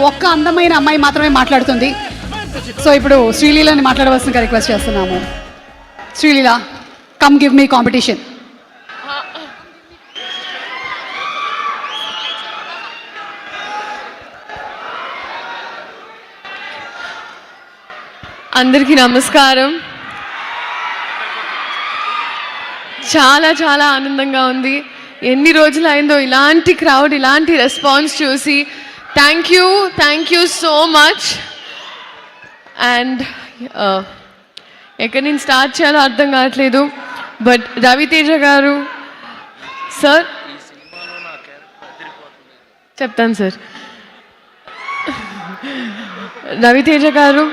ఒక్క అందమైన అమ్మాయి మాత్రమే మాట్లాడుతుంది. సో ఇప్పుడు శ్రీలీలని మాట్లాడవలసిందిగా రిక్వెస్ట్ చేస్తున్నాము. Sreeleela, come give me competition. అందరికీ నమస్కారం. చాలా చాలా ఆనందంగా ఉంది. ఎన్ని రోజులు అయిందో ఇలాంటి క్రౌడ్, ఇలాంటి రెస్పాన్స్ చూసి. Thank you so much. And ఎక్కడి నుంచి స్టార్ట్ చేయాలో అర్థం కావట్లేదు. బట్ రవితేజ గారు సార్, చెప్తాను సార్. రవితేజ గారు,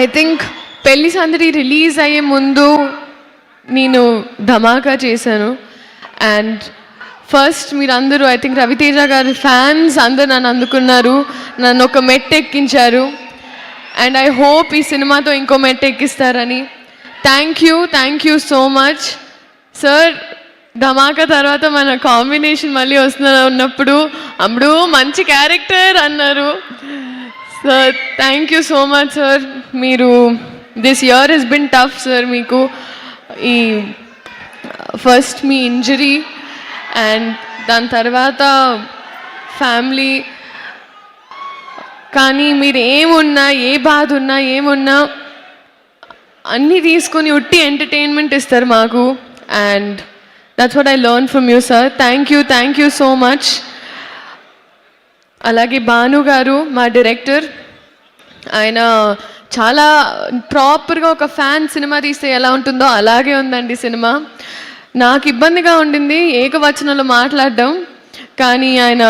ఐ థింక్ పెళ్లి సందడి రిలీజ్ అయ్యే ముందు నేను ధమాకా చేశాను. అండ్ ఫస్ట్ మీరందరూ, ఐ థింక్ రవితేజ గారి ఫ్యాన్స్ అందరు నన్ను అందుకున్నారు, నన్ను ఒక మెట్టు ఎక్కించారు. అండ్ ఐ హోప్ ఈ సినిమాతో ఇంకో మెట్టు ఎక్కిస్తారని. Thank you so much sir. Dhamaka తర్వాత మన కాంబినేషన్ మళ్ళీ ఉన్నప్పుడు అప్పుడు మంచి క్యారెక్టర్ అన్నారు sir. Thank you so much sir. మీరు this year has been tough sir. మీకు ఈ ఫస్ట్ మీ ఇంజరీ అండ్ దాని తర్వాత ఫ్యామిలీ, కానీ మీరు ఏమున్నా, ఏ బాధ ఉన్నా, ఏమున్నా అన్నీ తీసుకొని ఉట్టి ఎంటర్టైన్మెంట్ ఇస్తారు మాకు. And that's what I learn from you sir. Thank you so much. అలాగే భాను గారు, మా డైరెక్టర్, ఆయన చాలా ప్రాపర్గా ఒక ఫ్యాన్ సినిమా తీస్తే ఎలా ఉంటుందో అలాగే ఉందండి సినిమా. నాకు ఇబ్బందిగా ఉండింది ఏకవచనంలో మాట్లాడడం, కానీ ఆయన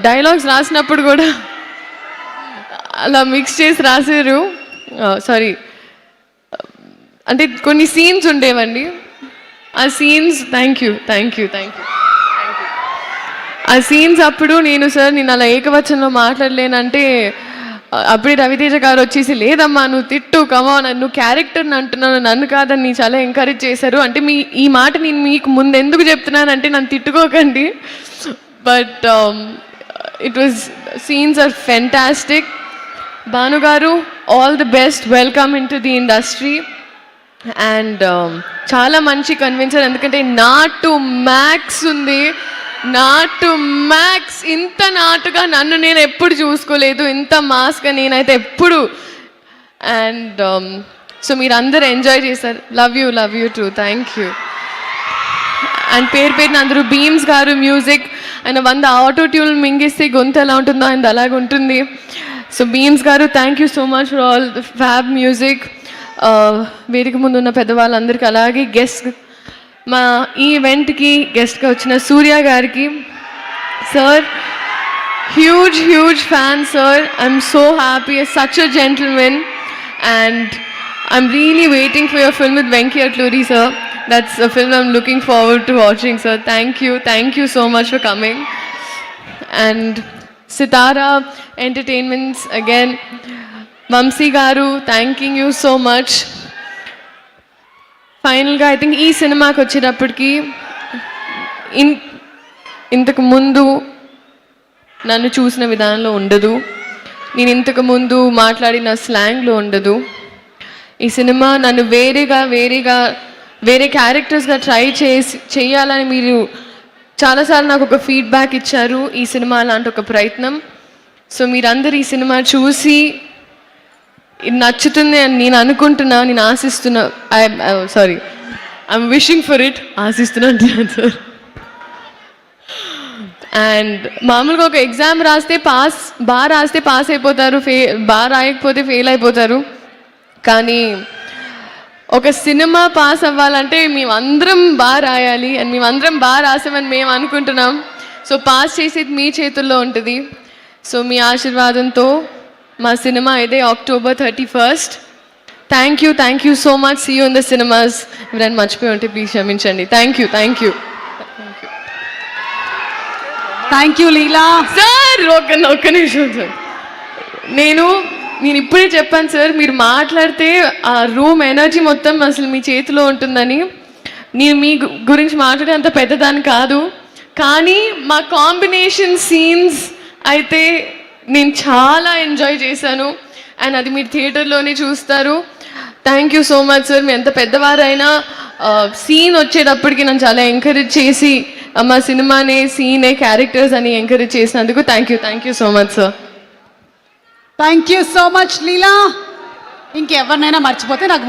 డైలాగ్స్ రాసినప్పుడు కూడా అలా మిక్స్ చేసి రాశారు. సారీ, అంటే కొన్ని సీన్స్ ఉండేవండి, ఆ సీన్స్ థ్యాంక్ యూ. ఆ సీన్స్ అప్పుడు నేను అలా ఏకవచనంలో మాట్లాడలేనంటే అప్పుడే రవితేజ గారు వచ్చేసి, లేదమ్మా నువ్వు తిట్టు, కమాన్, నువ్వు క్యారెక్టర్ని అంటున్నాను, నన్ను కాదని చాలా ఎంకరేజ్ చేశారు. అంటే ఈ మాట నేను మీకు ముందు ఎందుకు చెప్తున్నానంటే నన్ను తిట్టుకోకండి. But it was, scenes are fantastic. Bhanu garu, all the best, welcome in to the industry. And చాలా మంచి కన్విన్సర్, ఎందుకంటే నాటు మ్యాక్స్ ఉంది, నాటు మ్యాక్స్. ఇంత నాటుగా నన్ను నేను ఎప్పుడు చూసుకోలేదు, ఇంత మాస్గా నేనైతే ఎప్పుడు. అండ్ సో మీరు అందరు ఎంజాయ్ చేశారు. Love you two. Thank you. And పేరున అందరూ, బీమ్స్ గారు మ్యూజిక్, ఆయన 100 ఆటో ట్యూన్ మింగిస్తే గొంతు ఎలా ఉంటుందో ఆయన అలాగే ఉంటుంది. సో బీమ్స్ గారు, thank you so much for all the fab music. వేదిక ముందు ఉన్న పెద్దవాళ్ళందరికీ, అలాగే గెస్ట్, మా ఈ ఈవెంట్కి గెస్ట్గా వచ్చిన సూర్య గారికి sir, huge fan sir. I'm so happy, such a gentleman. And I'm really waiting for your film with Venky Atluri sir. That's a film I'm looking forward to watching sir. Thank you so much for coming. And Sitara entertainments again, Vamshi గారు, thanking you so much. ఫైనల్గా I think ఈ సినిమాకి వచ్చేటప్పటికి ఇంతకు ముందు నన్ను చూసిన విధానంలో ఉండదు, నేను ఇంతకు ముందు మాట్లాడిన స్లాంగ్లో ఉండదు. ఈ సినిమా నన్ను వేరే క్యారెక్టర్స్గా ట్రై చేయాలని మీరు చాలాసార్లు నాకు ఒక ఫీడ్బ్యాక్ ఇచ్చారు. ఈ సినిమా అలాంటి ఒక ప్రయత్నం. సో మీరందరూ ఈ సినిమా చూసి ఇది నచ్చుతుంది అని నేను అనుకుంటున్నా, నేను ఆశిస్తున్నా. I'm wishing for it. ఆశిస్తున్నాను సార్. అండ్ మామూలుగా ఒక ఎగ్జామ్ రాస్తే బాగా రాస్తే పాస్ అయిపోతారు, బాగా రాయకపోతే ఫెయిల్ అయిపోతారు. కానీ ఒక సినిమా పాస్ అవ్వాలంటే మేమందరం బాగా రాయాలి, అండ్ మేమందరం బాగా రాసామని మేము అనుకుంటున్నాం. సో పాస్ చేసేది మీ చేతుల్లో ఉంటుంది. సో మీ ఆశీర్వాదంతో మా సినిమా ఇదే October 31st. Thank you so much. See you in the cinemas. ఎవరైనా మర్చిపోయి ఉంటే ప్లీజ్ క్షమించండి. Thank you Leela sir. ఒక్క నిమిషం సార్. నేను ఇప్పుడే చెప్పాను సార్, మీరు మాట్లాడితే ఆ రూమ్ ఎనర్జీ మొత్తం అసలు మీ చేతిలో ఉంటుందని. నేను మీ గురించి మాట్లాడే అంత పెద్దదాన్ని కాదు, కానీ మా కాంబినేషన్ సీన్స్ అయితే నేను చాలా ఎంజాయ్ చేశాను అండ్ అది మీరు థియేటర్లోనే చూస్తారు. Thank you so much sir. మీ ఎంత పెద్దవారైనా సీన్ వచ్చేటప్పటికి నన్ను చాలా ఎంకరేజ్ చేసి అమ్మ సినిమానే సీనే క్యారెక్టర్స్ అని ఎంకరేజ్ చేసినందుకు thank you so much sir. Thank you so much Leela. ఇంకెవరినైనా మర్చిపోతే నాకు